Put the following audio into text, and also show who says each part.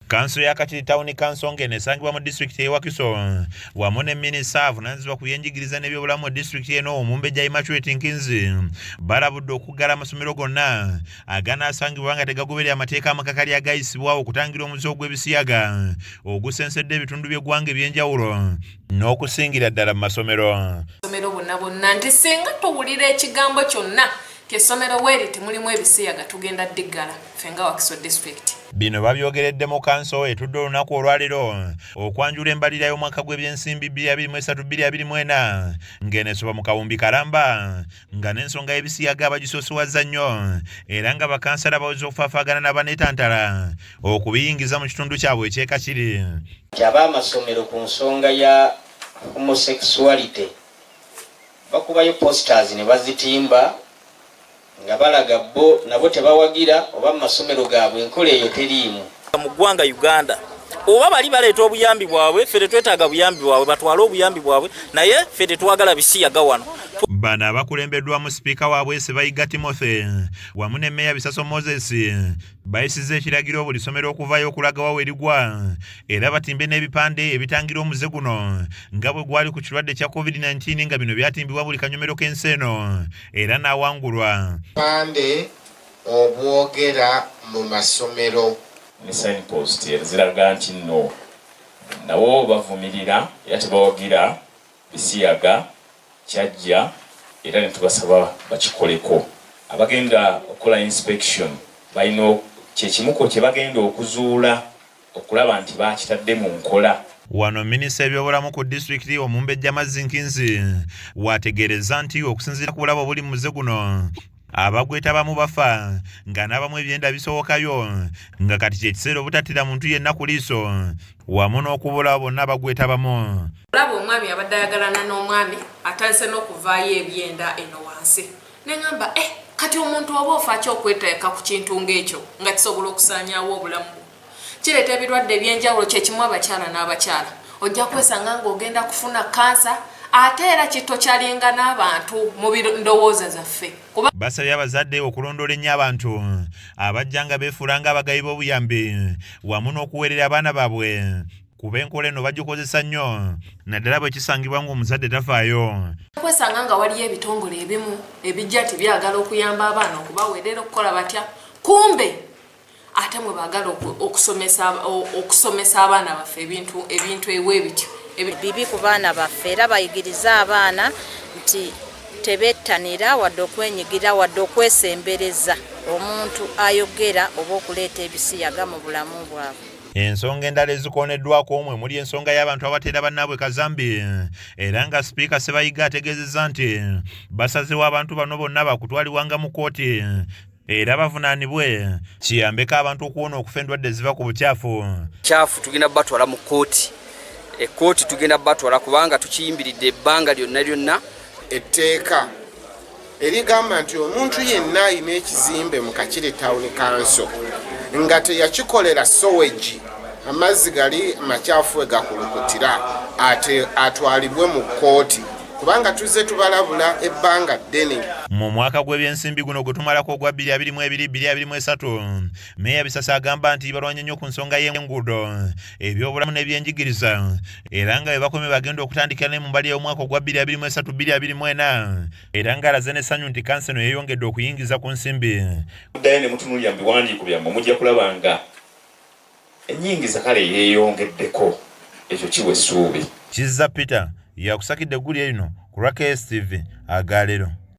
Speaker 1: Kanso ya Katiri Town Council ng'enesangibwa mu district y'e Wakiso wamu ne minisita avunaanyizibwa ku byenjigiriza n'ebyobulamu mu district eno Omumbejja Immaculate Nkinzi balabudde okuggala amasomero gonna aganaasangibwa nga tegagoberera amateeka amakakali agayisibwa okutangira omuze ogw'Ebisiyaga ogusensedde ebitundu by'eggwanga eby'enjawulo n'okusingira ddala mu masomero.
Speaker 2: Amasomero bonna nti singa tuwulira ekigambo kyonna ky'essomero weeriti mulimu Ebisiyaga tugenda ddiggala fenga Wakiso district.
Speaker 1: Bino babyogeredde mu kanso etudde olunaku olwaleero okwanjula embalirira y'omwaka gw'ebyensimbi 2023-2024 ng'enesoba mu kawumbi kalamba nga n'ensonga y'Ebisiyaga abagisosowaza nnyo era nga bakansala baweze okufaafaagana n'abaneetantala okubiyingiza mu kitundu kyabwe ekyeka kiri.
Speaker 3: Aba amasomero ku nsonga ya homosexuality bakubayo posters ne bazitimba nga balaga bo nabo tebawagira oba amasomero gaabwe enkola eyo teriimu.
Speaker 4: Mu ggwanga Uganda oba bali baleeta obuyambi bwabwe ffe tetwetaaga buyambi bwabwe batwale obuyambi bwabwe naye ffe tetwagala Bisiyaga wano.
Speaker 1: Bano abakulembeddwamu sipiika waabwe Sebayiga Timothy wamu ne Meya Bisaso Moses bayisizza ekiragiro buli ssomero okuvaayo okulaga wawe erigwa era batimbe n'ebipande ebitangira omuze guno nga bwe gwali ku kirwadde kya COVID-19 nga bino byatimbibwa buli kanyomero k'ensi eno era n'awangulwa.
Speaker 5: Pande obwogera mu masomero
Speaker 6: ne signpost eziraga nti nno nabo bavumirira era tebawagira Bisiyaga kyajja era ne tubasaba bakikoleko. Abagenda okukola inspection balina kyekimuko kye bagenda okuzuula okulaba nti bakitadde mu nkola.
Speaker 1: Wano minisita ebyobulamu ku disitulikiti Omumbejja Nkinzi wategeereza nti okusinziira ku bulabo obuli mu muze guno abagwetabamu bafa nga n'abamu ebyenda bisowokayo nga kati kyekiseera obutattira muntu yenna ku liiso wamu n'okubula bonna abagwetabamu.
Speaker 2: Olaba omwami abadde ayagalana n'omwami atandise n'okuvaayo ebyenda eno wansi neŋŋamba kati omuntu oba ofa ki okweteeka ku kintu ng'ekyo nga kisobola okusaanyaawo obulamu bwo. Kireeta ebirwadde eby'enjawulo kyekimu abakyala n'abakyala ojja kwesanga ng'ogenda kufuna kansa ate era kito kyalinga n'abantu mu ndowooza zaffe.
Speaker 1: Basabye abazadde okulondoola ennyo abantu abajja nga beefuula ng'abagayi b'obuyambi wamu n'okuweerera abaana baabwe kuba enkola eno bagikozesa nnyo naddala bwe kisangibwa ng'omuzadde tafaayo.
Speaker 2: Kwesanga nga waliyo ebitongole ebimu ebijja nti byagala okuyamba abaana okubaweerera okukola batya kumbe ate mwe baagala okusomesa abaana baffe ebintu eweebityo
Speaker 7: bibi ku baana baffe era bayigiriza abaana nti tebettanira wadde okwenyigira wadde okwesembereza omuntu ayogera oba okuleeta Ebisiyaga mu bulamu bwabwe.
Speaker 1: Ensonga endala ezikooneddwako omwe muli ensonga y'abantu abateera bannaabwe kazambi era nga sipiika Sebayiga ategeezezza nti basazewo abantu bano bonna bakutwalibwanga mu kkooti era bavunaanibwe kiyambeko abantu okuwona okufa endwadde eziva ku bukyafu.
Speaker 8: Kyafu tugenda batwala mu kkooti. Ekkooti tugenda batwala kubanga tukiyimbiridde ebbanga lyonna.
Speaker 5: Etteeka erigamba nti omuntu yenna alina ekizimbe mu Katiri Town Council nga teyakikolera sewage amazzi gali makyafu egakulukutira ate atwalibwe mu kkooti kubanga tuzze tubalabula ebbanga ddene.
Speaker 1: Mu mwaka gw'ebyensimbi guno gwe tumalako ogwa 2022-2023 Meya Bisaso agamba nti balwanye nnyo ku nsonga y'enguudo ebyobulamu n'ebyenjigiriza era nga bwe bakomye bagenda okutandikira ne mu mbali y'omwaka ogwa 2023-2024 era ng'alaze n'essanyu nti kansa eno yeeyongedde okuyingiza ku nsimbi.
Speaker 6: Muddayo ne mutunuulira mu biwandiiko byammwe mujja kulaba nga ennyingiza kale yeeyongeddeko. Ekyo kiwa essuubi.
Speaker 1: Kizza Peter yakusakidde eggulya lino ku lwa KSTV Agalero.